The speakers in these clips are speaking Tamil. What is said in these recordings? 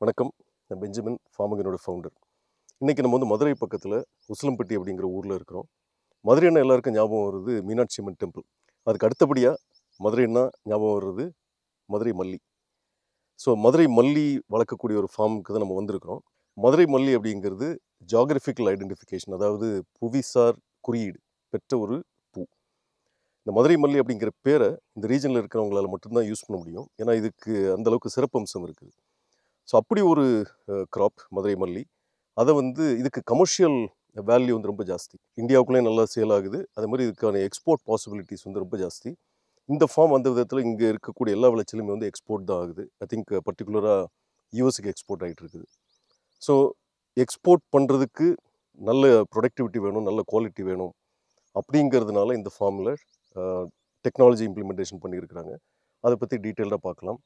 வணக்கம். நான் பெஞ்சமின் ஃபார்மிங்கனோட ஃபவுண்டர். இன்றைக்கி நம்ம வந்து மதுரை பக்கத்தில் உசிலம்பட்டி அப்படிங்கிற ஊரில் இருக்கிறோம். மதுரைன்னா எல்லாருக்கும் ஞாபகம் வருது மீனாட்சி அம்மன் டெம்பிள். அதுக்கு அடுத்தபடியாக மதுரைன்னா ஞாபகம் வர்றது மதுரை மல்லி. ஸோ மதுரை மல்லி வளர்க்கக்கூடிய ஒரு ஃபார்முக்கு தான் நம்ம வந்திருக்கிறோம். மதுரை மல்லி அப்படிங்கிறது ஜியாகிரபிக்கல் ஐடென்டிஃபிகேஷன், அதாவது புவிசார் குறியீடு பெற்ற ஒரு பூ. இந்த மதுரை மல்லி அப்படிங்கிற பேரை இந்த ரீஜனில் இருக்கிறவங்களால மட்டும்தான் யூஸ் பண்ண முடியும். ஏன்னா இதுக்கு அந்தளவுக்கு சிறப்பம்சம் இருக்குது. ஸோ அப்படி ஒரு கிராப் மதுரை மல்லி. அதை வந்து இதுக்கு கமர்ஷியல் வேல்யூ வந்து ரொம்ப ஜாஸ்தி. இந்தியாவுக்குள்ளேயும் நல்லா சேல் ஆகுது. அதே மாதிரி இதுக்கான எக்ஸ்போர்ட் பாசிபிலிட்டிஸ் வந்து ரொம்ப ஜாஸ்தி. இந்த ஃபார்ம் அந்த விதத்தில் இங்கே இருக்கக்கூடிய எல்லா விளைச்சலுமே வந்து எக்ஸ்போர்ட் தான் ஆகுது. ஐ திங்க் பர்டிகுலராக யூஎஸ்க்கு எக்ஸ்போர்ட் ஆகிட்டு இருக்குது. ஸோ எக்ஸ்போர்ட் பண்ணுறதுக்கு நல்ல ப்ரொடக்டிவிட்டி வேணும், நல்ல குவாலிட்டி வேணும். அப்படிங்கிறதுனால இந்த ஃபார்மில் டெக்னாலஜி இம்ப்ளிமெண்டேஷன் பண்ணியிருக்கிறாங்க. அதை பற்றி டீட்டெயில்டாக பார்க்கலாம்.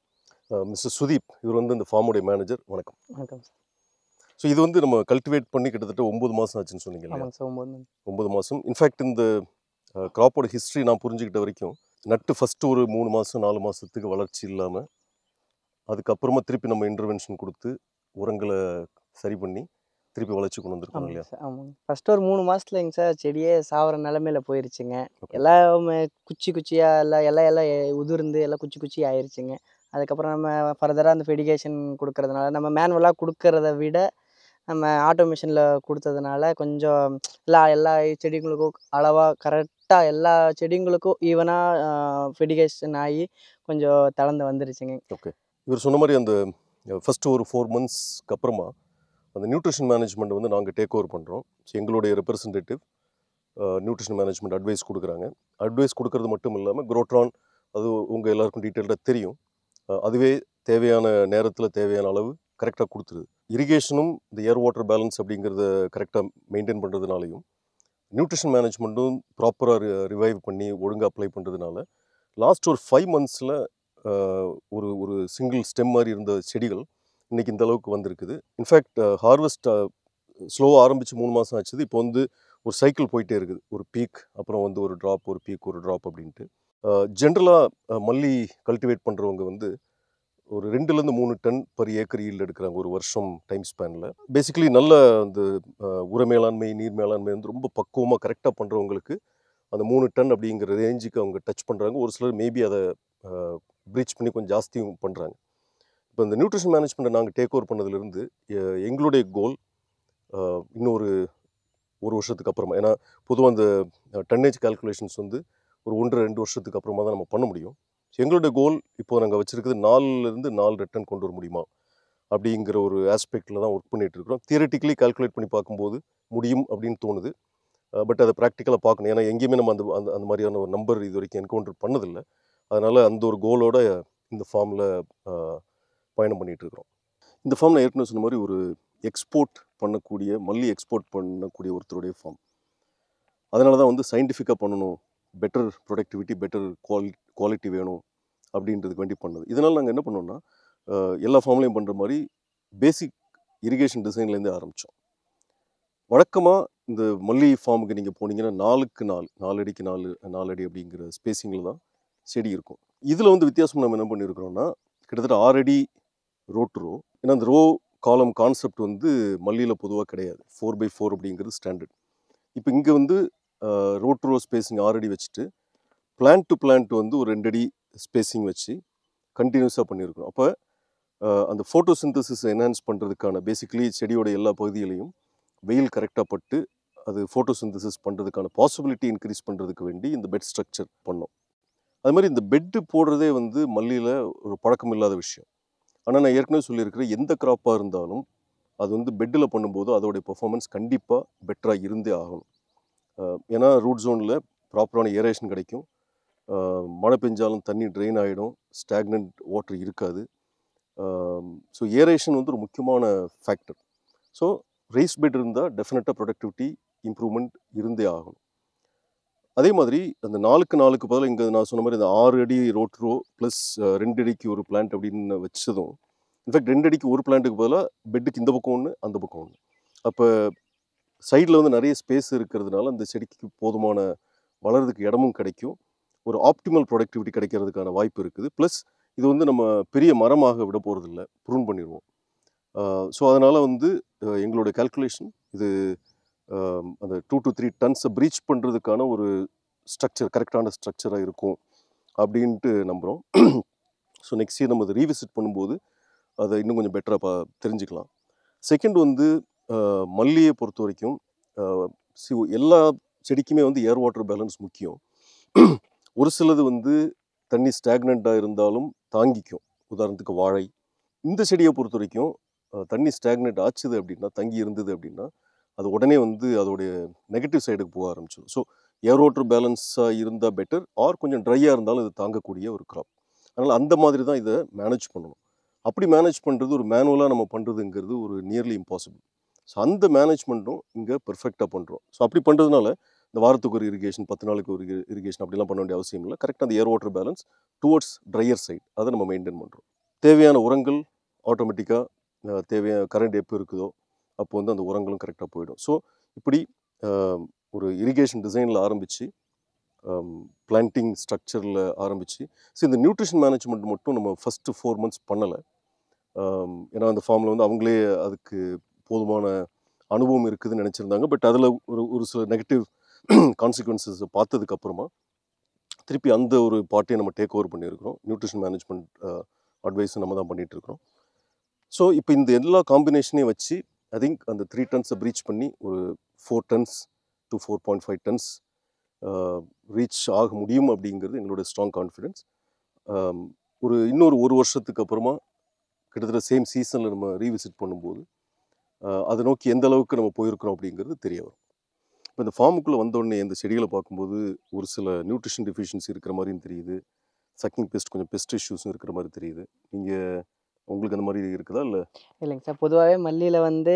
மிஸ்டர் சுதீப், இவர் வந்து இந்த ஃபார்முடைய மேனேஜர். வணக்கம். வணக்கம் சார். ஸோ இது வந்து நம்ம கல்டிவேட் பண்ணி கிட்டத்தட்ட 9 மாதம் ஆச்சுன்னு சொன்னீங்க இல்லையா? ஆமாங்க சார், 9 மாதம். இன்ஃபேக்ட் இந்த கிராப்போட ஹிஸ்ட்ரி நான் புரிஞ்சுக்கிட்ட வரைக்கும் நட்டு ஃபஸ்ட்டு ஒரு 3 மாதம் 4 மாதத்துக்கு வளர்ச்சி இல்லாமல் அதுக்கப்புறமா திருப்பி நம்ம இன்டர்வென்ஷன் கொடுத்து உரங்களை சரி பண்ணி திருப்பி வளர்ச்சி கொண்டு வந்திருக்கோம் ஆமாங்க இல்லையா? சார். ஆமாங்க. ஃபர்ஸ்ட் ஒரு 3 மாசத்துலங்க சார் செடியே சாவர நிலைமையில போயிருச்சுங்க. எல்லாமே குச்சியா எல்லாம் உதிர்ந்து எல்லாம் குச்சி ஆயிருச்சுங்க. அதுக்கப்புறம் நம்ம ஃபர்தரா அந்த ஃபெடிகேஷன் கொடுக்கறதுனால நம்ம மேனுவலா கொடுக்கறத விட நம்ம ஆட்டோமேஷன்ல கொடுத்ததுனால கொஞ்சம் எல்லா செடிங்களுக்கும் அளவா கரெக்டாக எல்லா செடிங்களுக்கும் ஈவனா ஃபெடிகேஷன் ஆகி கொஞ்சம் தளர்ந்து வந்துருச்சுங்க. ஓகே. இவர் சொன்ன மாதிரி அந்த ஃபஸ்ட்டு ஒரு 4 மந்த்ஸ்க்கு அப்புறமா அந்த நியூட்ரிஷன் மேனேஜ்மெண்ட் வந்து நாங்கள் டேக் ஓவர் பண்ணுறோம். ஸோ எங்களுடைய ரெப்ரசன்டேட்டிவ் நியூட்ரிஷன் மேனேஜ்மெண்ட் அட்வைஸ் கொடுக்குறாங்க. அட்வைஸ் கொடுக்கறது மட்டும் இல்லாமல் குரோட்ரான், அது உங்கள் எல்லாருக்கும் டீட்டெயில்டாக தெரியும். அதுவே தேவையான நேரத்தில் தேவையான அளவு கரெக்டாக கொடுத்துருது. இரிகேஷனும் இந்த ஏர் வாட்டர் பேலன்ஸ் அப்படிங்கிறத கரெக்டாக மெயின்டைன் பண்ணுறதுனாலையும் நியூட்ரிஷன் மேனேஜ்மெண்ட்டும் ப்ராப்பராக ரிவைவ் பண்ணி ஒழுங்காக அப்ளை பண்ணுறதுனால லாஸ்ட் ஒரு 5 மந்த்ஸில் ஒரு சிங்கிள் ஸ்டெம் மாதிரி இருந்த செடிகள் இன்றைக்கி இந்த அளவுக்கு வந்திருக்குது. இன்ஃபேக்ட் ஹார்வெஸ்ட் ஸ்லோவாக ஆரம்பித்து 3 மாதம் ஆச்சுது. இப்போ வந்து ஒரு சைக்கிள் போயிட்டே இருக்குது. ஒரு பீக், அப்புறம் வந்து ஒரு ட்ராப், ஒரு பீக், ஒரு ட்ராப் அப்படின்ட்டு. ஜென்ரலாக மல்லி கல்டிவேட் பண்ணுறவங்க வந்து ஒரு 2லேருந்து 3 டன் பர் ஏக்கர் ஈல்டு எடுக்கிறாங்க ஒரு வருஷம் டைம் ஸ்பேனில். பேசிக்கலி நல்ல அந்த உர மேலாண்மை, நீர் மேலாண்மை வந்து ரொம்ப பக்குவமாக கரெக்டாக பண்ணுறவங்களுக்கு அந்த 3 டன் அப்படிங்கிற ரேஞ்சுக்கு அவங்க டச் பண்ணுறாங்க. ஒரு சிலர் மேபி அதை ப்ரீச் பண்ணி கொஞ்சம் ஜாஸ்தியும் பண்ணுறாங்க. இப்போ இந்த நியூட்ரிஷன் மேனேஜ்மெண்ட்டை நாங்கள் டேக் ஓவர் பண்ணதுலேருந்து எங்களுடைய கோல் இன்னொரு ஒரு வருஷத்துக்கு அப்புறமா, ஏன்னா பொதுவாக அந்த டன்னேஜ் கால்குலேஷன்ஸ் வந்து ஒரு 1.5-2 வருஷத்துக்கு அப்புறமா தான் நம்ம பண்ண முடியும். எங்களுடைய கோல் இப்போது நாங்கள் வச்சுருக்குது 4லேருந்து 4 டன் கொண்டு வர முடியுமா அப்படிங்கிற ஒரு ஆஸ்பெக்டில் தான் ஒர்க் பண்ணிகிட்டு இருக்கிறோம். தியரட்டிக்கலி கால்குலேட் பண்ணி பார்க்கும்போது முடியும் அப்படின்னு தோணுது. பட் அதை ப்ராக்டிக்கலாக பார்க்கணும். ஏன்னா எங்கேயுமே நம்ம அந்த அந்த அந்த மாதிரியான ஒரு நம்பர் இது வரைக்கும் என்கவுண்டர் பண்ணதில்லை. அதனால் அந்த ஒரு கோலோட இந்த ஃபார்மில் பயணம் பண்ணிகிட்ருக்குறோம். இந்த ஃபார்ம் நான் ஏற்கனவே சொன்ன மாதிரி ஒரு எக்ஸ்போர்ட் பண்ணக்கூடிய மல்லி எக்ஸ்போர்ட் பண்ணக்கூடிய ஒருத்தருடைய ஃபார்ம். அதனால தான் வந்து சயின்டிஃபிக்காக பண்ணணும், பெட்டர் ப்ரொடக்டிவிட்டி, பெட்டர் குவாலிட்டி வேணும் அப்படின்றதுக்கு வேண்டி பண்ணது. இதனால் நாங்கள் என்ன பண்ணோம்னா எல்லா ஃபார்ம்லேயும் பண்ணுற மாதிரி பேசிக் இரிகேஷன் டிசைன்லேருந்தே ஆரம்பித்தோம். வழக்கமாக இந்த மல்லி ஃபார்முக்கு நீங்கள் போனீங்கன்னா 4க்கு 4 அடிக்கு 4 அடி அப்படிங்கிற ஸ்பேஸிங்கில் தான் செடி இருக்கும். இதில் வந்து வித்தியாசம் நம்ம என்ன பண்ணியிருக்கிறோம்னா கிட்டத்தட்ட 6 அடி ரோ டு ரோ. ஏன்னா அந்த ரோ காலம் கான்செப்ட் வந்து மல்லியில் பொதுவாக கிடையாது. 4x4 அப்படிங்கிறது ஸ்டாண்டர்ட். இப்போ இங்கே வந்து ரோ டு ரோ ஸ்பேஸிங் 6 அடி வச்சுட்டு பிளான்ட் டு பிளான்ட் வந்து ஒரு 2 அடி ஸ்பேஸிங் வச்சு கண்டினியூஸாக பண்ணியிருக்கிறோம். அப்போ அந்த ஃபோட்டோசிந்தசிஸ் என்ஹான்ஸ் பண்ணுறதுக்கான பேசிக்கலி செடியோட எல்லா பகுதியிலையும் வெயில் கரெக்டாக பட்டு அது ஃபோட்டோசிந்தசிஸ் பண்ணுறதுக்கான பாசிபிலிட்டி இன்க்ரீஸ் பண்ணுறதுக்கு வேண்டி இந்த பெட் ஸ்ட்ரக்சர் பண்ணோம். அது மாதிரி இந்த பெட்டு போடுறதே வந்து மல்லியில் ஒரு பழக்கம் இல்லாத விஷயம். ஆனால் நான் ஏற்கனவே சொல்லியிருக்கிறேன், எந்த கிராப்பாக இருந்தாலும் அது வந்து பெட்டில் பண்ணும்போது அதோடைய பெர்ஃபார்மன்ஸ் கண்டிப்பாக பெட்டராக இருந்தே ஆகணும். ஏன்னா ரூட் ஜோனில் ப்ராப்பரான ஏரேஷன் கிடைக்கும். மழை பெஞ்சாலும் தண்ணி ட்ரெயின் ஆகிடும், ஸ்டாக்னன்ட் வாட்டர் இருக்காது. ஸோ ஏரேஷன் வந்து ஒரு முக்கியமான ஃபேக்டர். ஸோ ரைஸ் பெட் இருந்தால் டெஃபினட்டாக ப்ரொடக்டிவிட்டி இம்ப்ரூவ்மெண்ட் இருந்தே ஆகணும். அதே மாதிரி அந்த 4க்கு 4க்கு பதிலாக இங்கே நான் சொன்ன மாதிரி இந்த 6 அடி ரோட் ரோ ப்ளஸ் 2 அடிக்கு ஒரு பிளான்ட் அப்படின்னு வச்சதும், இன்ஃபேக்ட் 2 அடிக்கு ஒரு பிளான்ட்டுக்கு பதிலாக பெட்டுக்கு இந்த பக்கம் ஒன்று, அந்த பக்கம் ஒன்று. அப்போ சைடில் வந்து நிறைய ஸ்பேஸ் இருக்கிறதுனால அந்த செடிக்கு போதுமான வளர்றதுக்கு இடமும் கிடைக்கும். ஒரு ஆப்டிமல் ப்ரொடக்டிவிட்டி கிடைக்கிறதுக்கான வாய்ப்பு இருக்குது. ப்ளஸ் இது வந்து நம்ம பெரிய மரமாக விட போகிறதில்ல, ப்ரூன் பண்ணிடுவோம். ஸோ அதனால் வந்து எங்களோட கால்குலேஷன் இது அந்த 2 to 3 டன்ஸை ப்ரீச் பண்ணுறதுக்கான ஒரு ஸ்ட்ரக்சர் கரெக்டான ஸ்ட்ரக்சராக இருக்கும் அப்படின்ட்டு நம்புகிறோம். ஸோ நெக்ஸ்ட் இயர் நம்ம அதை ரீவிசிட் பண்ணும்போது அதை இன்னும் கொஞ்சம் பெட்டராக தெரிஞ்சுக்கலாம். செகண்ட் வந்து மல்லியை பொறுத்த வரைக்கும் எல்லா செடிக்குமே வந்து ஏர் வாட்டர் பேலன்ஸ் முக்கியம். ஒரு சிலது வந்து தண்ணி ஸ்டாக்னண்ட்டாக இருந்தாலும் தாங்கிக்கும். உதாரணத்துக்கு வாழை. இந்த செடியை பொறுத்த வரைக்கும் தண்ணி ஸ்டாக்னெட் ஆச்சுது அப்படின்னா, தங்கி இருந்தது அப்படின்னா, அது உடனே வந்து அதோடைய நெகட்டிவ் சைடுக்கு போக ஆரம்பிச்சிடும். ஸோ ஏர் வாட்டர் பேலன்ஸாக இருந்தால் பெட்டர், ஆர் கொஞ்சம் ட்ரையாக இருந்தாலும் இது தாங்கக்கூடிய ஒரு க்ராப். அதனால் அந்த மாதிரி தான் இதை மேனேஜ் பண்ணணும். அப்படி மேனேஜ் பண்ணுறது ஒரு மேனுவலாக நம்ம பண்ணுறதுங்கிறது ஒரு நியர்லி இம்பாசிபிள். ஸோ அந்த மேனேஜ்மெண்ட்டும் இங்கே பெர்ஃபெக்டாக பண்ணுறோம். ஸோ அப்படி பண்ணுறதுனால இந்த வாரத்துக்கு ஒரு இரிகேஷன், 10 நாளுக்கு ஒரு இரிகேஷன் அப்படிலாம் பண்ண வேண்டிய அவசியம் இல்லை. கரெக்டாக அந்த air water balance towards drier side அதை நம்ம மெயின்டைன் பண்ணுறோம். தேவையான உரங்கள் ஆட்டோமேட்டிக்காக தேவையான கரண்ட் எப்போ இருக்குதோ அப்போ வந்து அந்த உரங்களும் கரெக்டாக போயிடும். ஸோ இப்படி ஒரு இரிகேஷன் டிசைனில் ஆரம்பித்து பிளான்டிங் ஸ்ட்ரக்சரில் ஆரம்பித்து, ஸோ இந்த நியூட்ரிஷன் மேனேஜ்மெண்ட் மட்டும் நம்ம ஃபஸ்ட்டு 4 months பண்ணலை. ஏன்னா அந்த ஃபார்மில் வந்து அவங்களே அதுக்கு போதுமான அனுபவம் இருக்குதுன்னு நினச்சிருந்தாங்க. பட் அதில் ஒரு சில நெகட்டிவ் கான்சிக்வன்சஸ் பார்த்ததுக்கப்புறமா திருப்பி அந்த ஒரு பார்ட்டியை நம்ம டேக் ஓவர் பண்ணியிருக்கிறோம். நியூட்ரிஷன் மேனேஜ்மெண்ட் அட்வைஸும் நம்ம தான் பண்ணிகிட்ருக்கிறோம். ஸோ இப்போ இந்த எல்லா காம்பினேஷனையும் வச்சு ஐ திங்க் அந்த 3 tons ப்ரீச் பண்ணி ஒரு 4 tons to 4.5 tons ரீச் ஆக முடியும் அப்படிங்கிறது எங்களோட ஸ்ட்ராங் கான்ஃபிடென்ஸ். இன்னொரு 1 வருஷத்துக்கு அப்புறமா கிட்டத்தட்ட சேம் சீசனில் நம்ம ரீவிசிட் பண்ணும்போது அதை நோக்கி எந்த அளவுக்கு நம்ம போயிருக்கிறோம் அப்படிங்கிறது தெரிய வரும். இப்போ இந்த ஃபார்முக்குள்ளே வந்தோடனே இந்த செடிகளை பார்க்கும்போது ஒரு சில நியூட்ரிஷன் டெஃபிஷியன்சி இருக்கிற மாதிரியும் தெரியுது. சக்கிங் பெஸ்ட், கொஞ்சம் பெஸ்ட் இஷ்யூஸும் இருக்கிற மாதிரி தெரியுது. உங்களுக்கு அந்த மாதிரி இருக்குதா? இல்லை இல்லைங்க சார், பொதுவாகவே மல்லியில் வந்து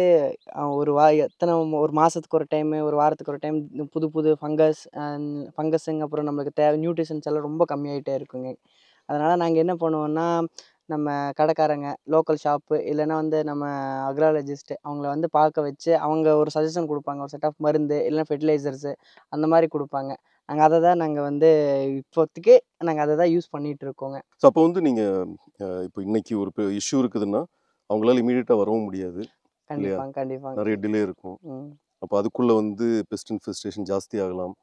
ஒரு மாதத்துக்கு ஒரு டைமு, ஒரு வாரத்துக்கு ஒரு டைம் புது புது ஃபங்கஸுங்க, அப்புறம் நம்மளுக்கு தேவை நியூட்ரிஷன்ஸ் எல்லாம் ரொம்ப கம்மியாகிட்டே இருக்குங்க. அதனால் நாங்கள் என்ன பண்ணுவோன்னா, நம்ம கடைக்காரங்க, லோக்கல் ஷாப்பு, இல்லைன்னா வந்து நம்ம அக்ராலஜிஸ்ட்டு அவங்கள வந்து பார்க்க வச்சு அவங்க ஒரு சஜஷன் கொடுப்பாங்க. ஒரு செட் ஆஃப் மருந்து இல்லைன்னா ஃபெர்டிலைசர்ஸு அந்த மாதிரி கொடுப்பாங்க. நாங்கள் வந்து இப்போதைக்கு நாங்கள் அதை தான் யூஸ் பண்ணிகிட்டு இருக்கோங்க. ஸோ அப்போ வந்து நீங்கள் இப்போ இன்னைக்கு ஒரு இஷ்யூ இருக்குதுன்னா அவங்களால இமீடியட்டாக வரவும் முடியாது. கண்டிப்பாங்க. நிறைய டிலே இருக்கும். அப்போ அதுக்குள்ளே வந்து பெஸ்ட் இன்ஃபெஸ்டேஷன் ஜாஸ்தி ஆகலாம்,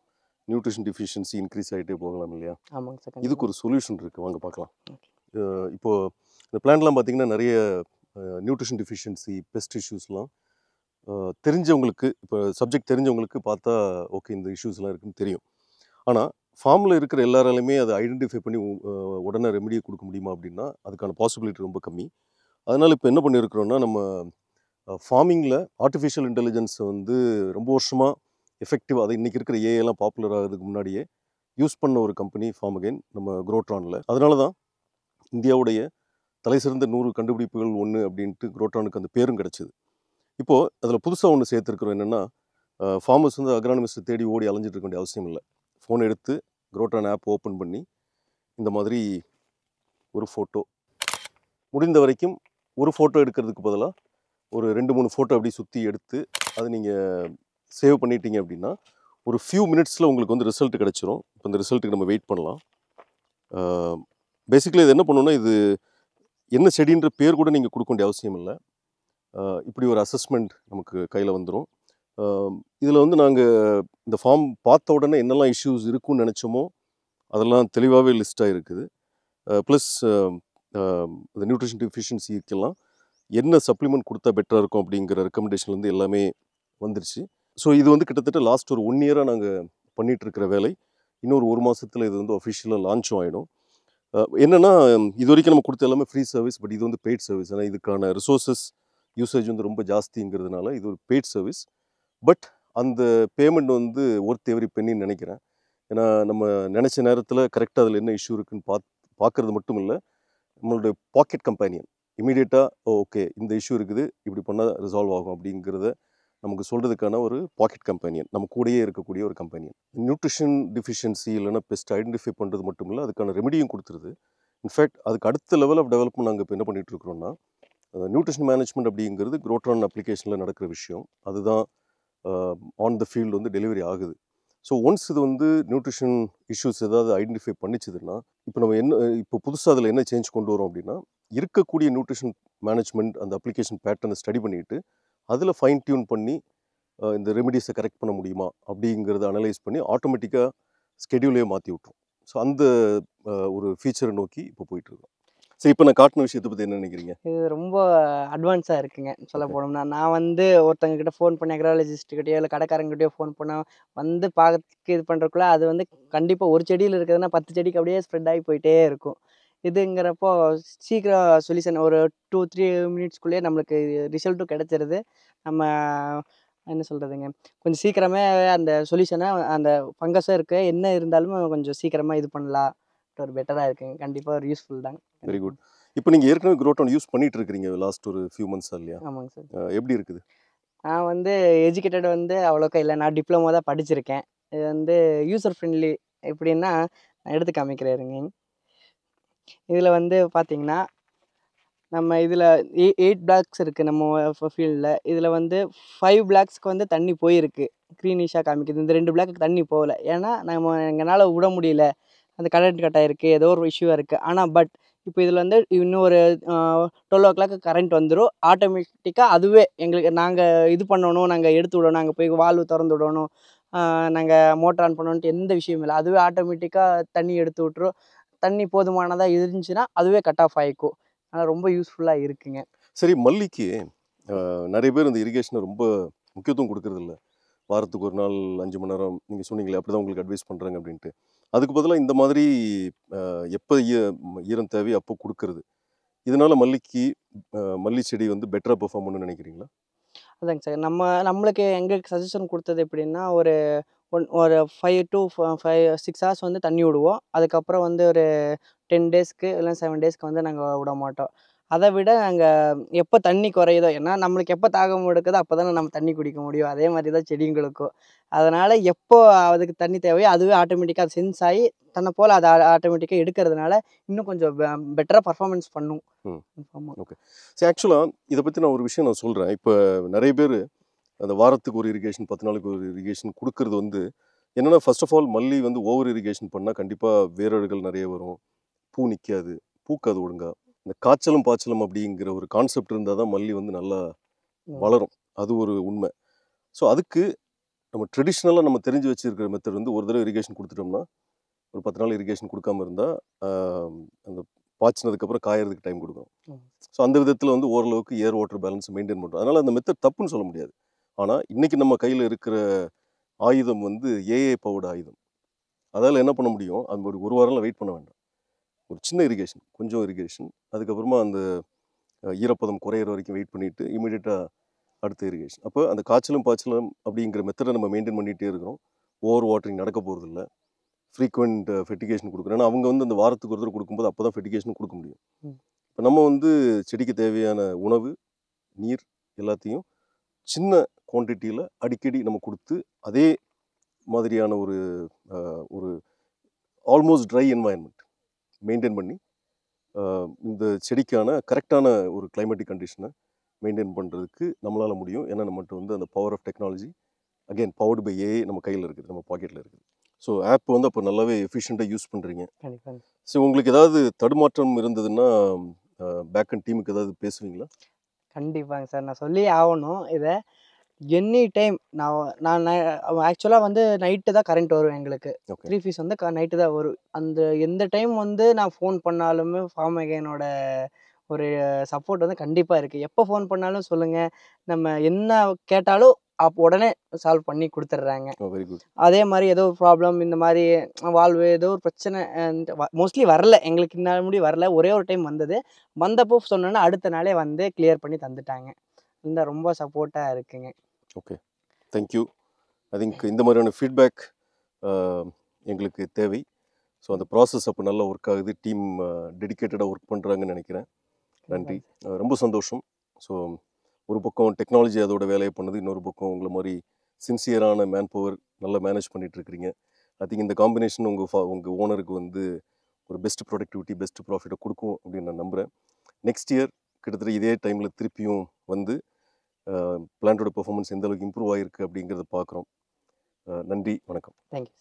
நியூட்ரிஷன் டிஃபிஷியன்சி இன்க்ரீஸ் ஆகிட்டே போகலாம் இல்லையா? ஆமாங்க சார். இதுக்கு ஒரு சொல்யூஷன் இருக்குது, வாங்க பார்க்கலாம். இப்போது இந்த பிளான்ட்லாம் பார்த்திங்கன்னா நிறைய நியூட்ரிஷன் டிஃபிஷியன்சி, பெஸ்ட் இஷ்யூஸ்லாம் தெரிஞ்சவங்களுக்கு, இப்போ சப்ஜெக்ட் தெரிஞ்சவங்களுக்கு பார்த்தா ஓகே இந்த இஷ்யூஸ்லாம் இருக்குதுன்னு தெரியும். ஆனால் ஃபார்மில் இருக்கிற எல்லாராலையுமே அதை ஐடென்டிஃபை பண்ணி உடனே ரெமெடியை கொடுக்க முடியுமா அப்படின்னா அதுக்கான பாசிபிலிட்டி ரொம்ப கம்மி. அதனால் இப்போ என்ன பண்ணியிருக்கிறோன்னா, நம்ம ஃபார்மிங்கில் ஆர்டிஃபிஷியல் இன்டெலிஜென்ஸை வந்து ரொம்ப வருஷமாக எஃபெக்டிவாக, அதை இன்றைக்கி இருக்கிற ஏஐலாம் பாப்புலர் ஆகிறதுக்கு முன்னாடியே யூஸ் பண்ண ஒரு கம்பெனி ஃபார்மகெயின் நம்ம குரோட்ரானில். அதனால தான் இந்தியாவுடைய தலை சிறந்த 100 கண்டுபிடிப்புகள் ஒன்று அப்படின்ட்டு குரோட்ரானுக்கு அந்த பேரும் கிடச்சிது. இப்போது அதில் புதுசாக ஒன்று சேர்த்துருக்குறோம். என்னென்னா, ஃபார்மர்ஸ் வந்து அக்ரானமிஸ்ட்டை தேடி ஓடி அலைஞ்சிட்டு இருக்க வேண்டிய அவசியம் இல்லை. ஃபோன் எடுத்து குரோட்ரான் ஆப் ஓப்பன் பண்ணி இந்த மாதிரி ஒரு ஃபோட்டோ, முடிந்த வரைக்கும் ஒரு ஃபோட்டோ எடுக்கிறதுக்கு பதிலாக ஒரு 2-3 ஃபோட்டோ அப்படி சுற்றி எடுத்து அதை நீங்கள் சேவ் பண்ணிட்டீங்க அப்படின்னா ஒரு ஃபியூ மினிட்ஸில் உங்களுக்கு வந்து ரிசல்ட் கிடச்சிரும். இப்போ இந்த ரிசல்ட்டுக்கு நம்ம வெயிட் பண்ணலாம். பேசிக்கலி இது என்ன பண்ணணுன்னா, இது என்ன செடின்ற பேர் கூட நீங்கள் கொடுக்க வேண்டிய அவசியம் இல்லை. இப்படி ஒரு அசஸ்மெண்ட் நமக்கு கையில் வந்துடும். இதில் வந்து நாங்கள் இந்த ஃபார்ம் பார்த்த உடனே என்னெல்லாம் இஷ்யூஸ் இருக்குன்னு நினச்சோமோ அதெல்லாம் தெளிவாகவே லிஸ்ட்டாக இருக்குது. ப்ளஸ் இந்த நியூட்ரிஷன் டிஃபிஷியன்சிக்கெல்லாம் என்ன சப்ளிமெண்ட் கொடுத்தா பெட்டராக இருக்கும் அப்படிங்கிற ரெக்கமெண்டேஷன்லேருந்து எல்லாமே வந்துருச்சு. ஸோ இது வந்து கிட்டத்தட்ட லாஸ்ட் ஒரு 1 இயராக நாங்கள் பண்ணிகிட்ருக்கிற வேலை. இன்னொரு 1 மாதத்தில் இது வந்து அஃபிஷியலாக லான்ச்சும் ஆகிடும். என்னென்னா, இது வரைக்கும் நம்ம கொடுத்த எல்லாமே ஃப்ரீ சர்வீஸ். பட் இது வந்து பெய்ட் சர்வீஸ். ஏன்னா இதுக்கான ரிசோர்ஸஸ் யூசேஜ் வந்து ரொம்ப ஜாஸ்திங்கிறதுனால இது ஒரு பெய்ட் சர்வீஸ். பட் அந்த பேமெண்ட் வந்து ஒர்த் எவ்ரி பென்னின்னு நினைக்கிறேன். ஏன்னா நம்ம நினச்ச நேரத்தில் கரெக்டாக அதில் என்ன இஷ்யூ இருக்குதுன்னு பார்க்குறது மட்டும் இல்லை, நம்மளுடைய பாக்கெட் கம்பெனியன் இமீடியட்டாக ஓகே இந்த இஷ்யூ இருக்குது, இப்படி பண்ணால் ரிசால்வ் ஆகும் அப்படிங்கிறத நமக்கு சொல்கிறதுக்கான ஒரு பாக்கெட் கம்பெனியன், நம்ம கூடயே இருக்கக்கூடிய ஒரு கம்பெனியன். நியூட்ரிஷன் டிஃபிஷியன்சி இல்லைனா பெஸ்ட் ஐடென்டிஃபை பண்ணுறது மட்டும் இல்லை, அதுக்கான ரெமெடியும் கொடுத்துருது. இன்ஃபேக்ட் அதுக்கு அடுத்த லெவல் ஆஃப் டெவலப்மெண்ட் நாங்கள் இப்போ என்ன பண்ணிகிட்டு இருக்கிறோன்னா, நியூட்ரிஷன் மேனேஜ்மெண்ட் அப்படிங்கிறது குரோட்ரான் அப்ளிகேஷனில் நடக்கிற விஷயம். அதுதான் ஆன் த ஃபீல்டு வந்து டெலிவரி ஆகுது. ஸோ ஒன்ஸ் இது வந்து நியூட்ரிஷன் இஷ்யூஸ் ஏதாவது ஐடென்டிஃபை பண்ணிச்சுதுன்னா, இப்போ நம்ம இப்போ புதுசாக அதில் என்ன சேஞ்ச் கொண்டு வரோம் அப்படின்னா, இருக்கக்கூடிய நியூட்ரிஷன் மேனேஜ்மெண்ட் அந்த அப்ளிகேஷன் பேட்டர்னை ஸ்டடி பண்ணிவிட்டு அதில் ஃபைன் டியூன் பண்ணி இந்த ரெமிடிஸை கரெக்ட் பண்ண முடியுமா அப்படிங்கிறத அனலைஸ் பண்ணி ஆட்டோமேட்டிக்காக ஸ்கெடியூலே மாற்றி விட்ரும். ஸோ அந்த ஒரு ஃபீச்சரை நோக்கி இப்போ போயிட்டுருக்கோம். சரி, இப்போ நான் காட்டின விஷயத்தை பற்றி என்ன நினைக்கிறீங்க? இது ரொம்ப அட்வான்ஸாக இருக்குங்க சொல்ல Okay. போனோம்னா. நான் வந்து ஒருத்தங்க கிட்ட ஃபோன் பண்ணி அக்ராலஜிஸ்ட்கிட்டயோ இல்லை கடைக்காரங்கிட்டயோ ஃபோன் பண்ணால் வந்து பார்க்க இது பண்ணுறக்குள்ள அது வந்து கண்டிப்பாக ஒரு செடியில் இருக்குதுன்னா 10 செடிக்கு அப்படியே ஸ்ப்ரெட் ஆகி போயிட்டே இருக்கும். இதுங்கிறப்போ சீக்கிரம் சொல்யூஷன் ஒரு 2-3 மினிட்ஸ்க்குள்ளேயே நம்மளுக்கு ரிசல்ட்டும் கிடச்சிருது. நம்ம என்ன சொல்கிறதுங்க, கொஞ்சம் சீக்கிரமே அந்த சொல்யூஷனை அந்த ஃபங்கஸும் இருக்குது, என்ன இருந்தாலும் கொஞ்சம் சீக்கிரமாக இது பண்ணலாம். ஒரு பெட்டராக இருக்குங்க. கண்டிப்பாக ஒரு யூஸ்ஃபுல் தாங்க. Very good. இப்போ நீங்கள் ஏற்கனவே க்ரோட்டோன் யூஸ் பண்ணிட்டு இருக்கிறீங்க லாஸ்ட் ஒரு ஃபியூ மந்த்ஸா இல்லையா? ஆமாங்க சார். எப்படி இருக்குது? நான் வந்து எஜுகேட்டட் வந்து அவ்வளோக்கா இல்லை. நான் டிப்ளமோ தான் படிச்சிருக்கேன். இது வந்து யூசர் ஃப்ரெண்ட்லி எப்படின்னா, நான் எடுத்து காமிக்கிறேன் இருங்க. இதில் வந்து பார்த்தீங்கன்னா, நம்ம இதில் 8 பிளாக்ஸ் இருக்குது நம்ம ஃபீல்டில். இதில் வந்து 5 பிளாக்ஸ்க்கு வந்து தண்ணி போயிருக்கு. க்ரீனிஷாக காமிக்குது. இந்த 2 பிளாக்குக்கு தண்ணி போகல. ஏன்னா நம்ம எங்களால் விட முடியல. அந்த கரண்ட் கட் ஆயிருக்கு. ஏதோ ஒரு இஷ்யூவாக இருக்குது. ஆனால் இப்போ இதில் வந்து இன்னும் ஒரு 12 கரண்ட் வந்துடும். ஆட்டோமேட்டிக்காக அதுவே எங்களுக்கு நாங்கள் இது பண்ணணும், நாங்கள் எடுத்து விடணும், நாங்கள் போய் வால்வு திறந்து விடணும், நாங்கள் மோட்டர் ஆன் பண்ணணுன்ட்டு எந்த விஷயமும் இல்லை. அதுவே ஆட்டோமேட்டிக்காக தண்ணி எடுத்து விட்டுரும். தண்ணி போதுமானதாக இருந்துச்சுன்னா அதுவே கட் ஆஃப் ஆகிக்கும். அதனால் ரொம்ப யூஸ்ஃபுல்லாக இருக்குங்க. சரி, மல்லிக்கு நிறைய பேர் இந்த இரிகேஷனை ரொம்ப முக்கியத்துவம் கொடுக்கறதில்ல. வாரத்துக்கு ஒரு நாள் 5 மணி நேரம் நீங்கள் சொன்னீங்களே, அப்படி தான் உங்களுக்கு அட்வைஸ் பண்ணுறாங்க அப்படின்ட்டு. அதுக்கு பதிலாக இந்த மாதிரி எப்போ ஈரம் தேவையோ அப்போ கொடுக்கறது, இதனால மல்லிக்கு மல்லி செடி வந்து பெட்டராக பெர்ஃபார்ம் பண்ணணும்னு நினைக்கிறீங்களா? அதாங்க சார். நம்மளுக்கு எங்களுக்கு சஜஷன் கொடுத்தது எப்படின்னா, ஒரு 5 to 6 ஹார்ஸ் வந்து தண்ணி விடுவோம். அதுக்கப்புறம் வந்து ஒரு 10 டேஸ்க்கு இல்லை 7 டேஸ்க்கு வந்து நாங்கள் விட மாட்டோம். அதை விட நாங்கள் எப்போ தண்ணி குறையுதோ, ஏன்னா நம்மளுக்கு எப்போ தாகம் எடுக்குதோ அப்போ தானே நம்ம தண்ணி குடிக்க முடியும். அதே மாதிரி தான் செடிங்களுக்கும். அதனால் எப்போ அதுக்கு தண்ணி தேவையோ அதுவே ஆட்டோமேட்டிக்காக அது சென்ஸ் ஆகி தன்னை போல் அது ஆட்டோமேட்டிக்காக எடுக்கிறதுனால இன்னும் கொஞ்சம் பெட்டராக பர்ஃபார்மன்ஸ் பண்ணும். ஆமாம். ஓகே. சரி, ஆக்சுவலாக இதை பற்றி நான் ஒரு விஷயம் நான் சொல்கிறேன். இப்போ நிறைய பேர் அந்த வாரத்துக்கு ஒரு இரிகேஷன் 10 நாளைக்கு ஒரு இரிகேஷன் கொடுக்கறது வந்து என்னென்னா, ஃபர்ஸ்ட் ஆஃப் ஆல் மல்லி வந்து ஓவர் இரிகேஷன் பண்ணால் கண்டிப்பாக வேரழுகள் நிறைய வரும், பூ நிற்காது, பூக்காது ஒழுங்கா. இந்த காய்ச்சலும் பாய்ச்சலும் அப்படிங்கிற ஒரு கான்செப்ட் இருந்தால் தான் மல்லி வந்து நல்லா வளரும். அது ஒரு உண்மை. ஸோ அதுக்கு நம்ம ட்ரெடிஷ்னலாக நம்ம தெரிஞ்சு வச்சுருக்கிற மெத்தட் வந்து ஒரு தடவை இரிகேஷன் கொடுத்துட்டோம்னா ஒரு 10 நாள் இரிகேஷன் கொடுக்காம இருந்தால் அந்த பாய்ச்சினதுக்கப்புறம் காயறதுக்கு டைம் கொடுக்கும். ஸோ அந்த விதத்தில் வந்து ஓரளவுக்கு ஏர் வாட்டர் பேலன்ஸ் மெயின்டைன் பண்ணுறோம். அதனால் அந்த மெத்தட் தப்புன்னு சொல்ல முடியாது. ஆனால் இன்றைக்கி நம்ம கையில் இருக்கிற ஆயுதம் வந்து ஏஏ பவர்டு ஆயுதம். அதால் என்ன பண்ண முடியும், அது ஒரு வாரம்லாம் வெயிட் பண்ண வேண்டாம். ஒரு சின்ன இரிகேஷன், கொஞ்சம் இரிகேஷன், அதுக்கப்புறமா அந்த ஈரப்பதம் குறையிற வரைக்கும் வெயிட் பண்ணிவிட்டு இமீடியட்டாக அடுத்த இரிகேஷன். அப்போ அந்த காய்ச்சலும் பாய்ச்சலும் அப்படிங்கிற மெத்தடை நம்ம மெயின்டைன் பண்ணிகிட்டே இருக்கிறோம். ஓவர் வாட்டரிங் நடக்க போகிறதில்ல. ஃப்ரீக்வெண்ட் ஃபெர்டிகேஷன் கொடுக்குறோம். ஏன்னா அவங்க வந்து அந்த வாரத்துக்கு ஒரு தடவை கொடுக்கும்போது அப்போ தான் ஃபெர்டிகேஷன் கொடுக்க முடியும். இப்போ நம்ம வந்து செடிக்கு தேவையான உணவு, நீர் எல்லாத்தையும் சின்ன குவான்டிட்டியில் அடிக்கடி நம்ம கொடுத்து அதே மாதிரியான ஒரு ஒரு ஆல்மோஸ்ட் ட்ரை என்வாயன்மெண்ட் மெயின்டைன் பண்ணி இந்த செடிக்கான கரெக்டான ஒரு கிளைமேட்டிக் கண்டிஷனை மெயின்டைன் பண்ணுறதுக்கு நம்மளால் முடியும். ஏன்னா நம்மகிட்ட வந்து அந்த power of technology again powered by AI நம்ம கையில் இருக்குது, நம்ம பாக்கெட்டில் இருக்குது. ஸோ ஆப் வந்து அப்போ நல்லாவே எஃபிஷியண்ட்டாக யூஸ் பண்ணுறீங்க. ஸோ உங்களுக்கு ஏதாவது தடுமாற்றம் இருந்ததுன்னா பேக் அண்ட் டீமுக்கு ஏதாவது பேசுவீங்களா? கண்டிப்பாங்க சார். நான் சொல்லி ஆகணும் இதை. எனி டைம் நான் ஆக்சுவலாக வந்து நைட்டு தான் கரண்ட் வரும் எங்களுக்கு. 3 ஃபீஸ் வந்து நைட்டு தான் வரும். அந்த எந்த டைம் வந்து நான் ஃபோன் பண்ணாலுமே ஃபார்மகேனோட ஒரு சப்போர்ட் வந்து கண்டிப்பாக இருக்குது. எப்போ ஃபோன் பண்ணாலும் சொல்லுங்கள், நம்ம என்ன கேட்டாலும் அப்போ உடனே சால்வ் பண்ணி கொடுத்துட்றாங்க. Very good. அதே மாதிரி ஏதோ ஒரு ப்ராப்ளம் இந்த மாதிரி வால்வு ஏதோ ஒரு பிரச்சனை மோஸ்ட்லி வரல, எங்களுக்கு இன்னும் முடி வரல. ஒரே ஒரு டைம் வந்தது. வந்தப்போ சொன்னோன்னா அடுத்த நாளே வந்து கிளியர் பண்ணி தந்துட்டாங்க. இந்த ரொம்ப சப்போர்ட்டாக இருக்குங்க. Okay, thank you. ஐ திங்க் இந்த மாதிரியான ஃபீட்பேக் எங்களுக்கு தேவை. ஸோ அந்த ப்ராசஸ் அப்போ நல்லா ஒர்க் ஆகுது, டீம் டெடிக்கேட்டடாக ஒர்க் பண்ணுறாங்கன்னு நினைக்கிறேன். நன்றி, ரொம்ப சந்தோஷம். ஸோ ஒரு பக்கம் டெக்னாலஜி அதோட வேலையை பண்ணுது, இன்னொரு பக்கம் உங்களை மாதிரி சின்சியரான மேன் பவர் நல்லா மேனேஜ் பண்ணிகிட்ருக்கிறீங்க. ஐ திங்க் இந்த காம்பினேஷன் உங்கள் ஓனருக்கு வந்து ஒரு பெஸ்ட் ப்ரொடக்டிவிட்டி, பெஸ்ட் ப்ராஃபிட்டை கொடுக்கும் அப்படின்னு நான் நம்புகிறேன். நெக்ஸ்ட் இயர் கிட்டத்தட்ட இதே டைமில் திருப்பியும் வந்து பிளான்ட்டோட பெர்ஃபார்மன்ஸ் எந்த அளவுக்கு இம்ப்ரூவ் ஆகிருக்கு அப்படிங்கிறத பார்க்குறோம். நன்றி, வணக்கம். தேங்க்யூ.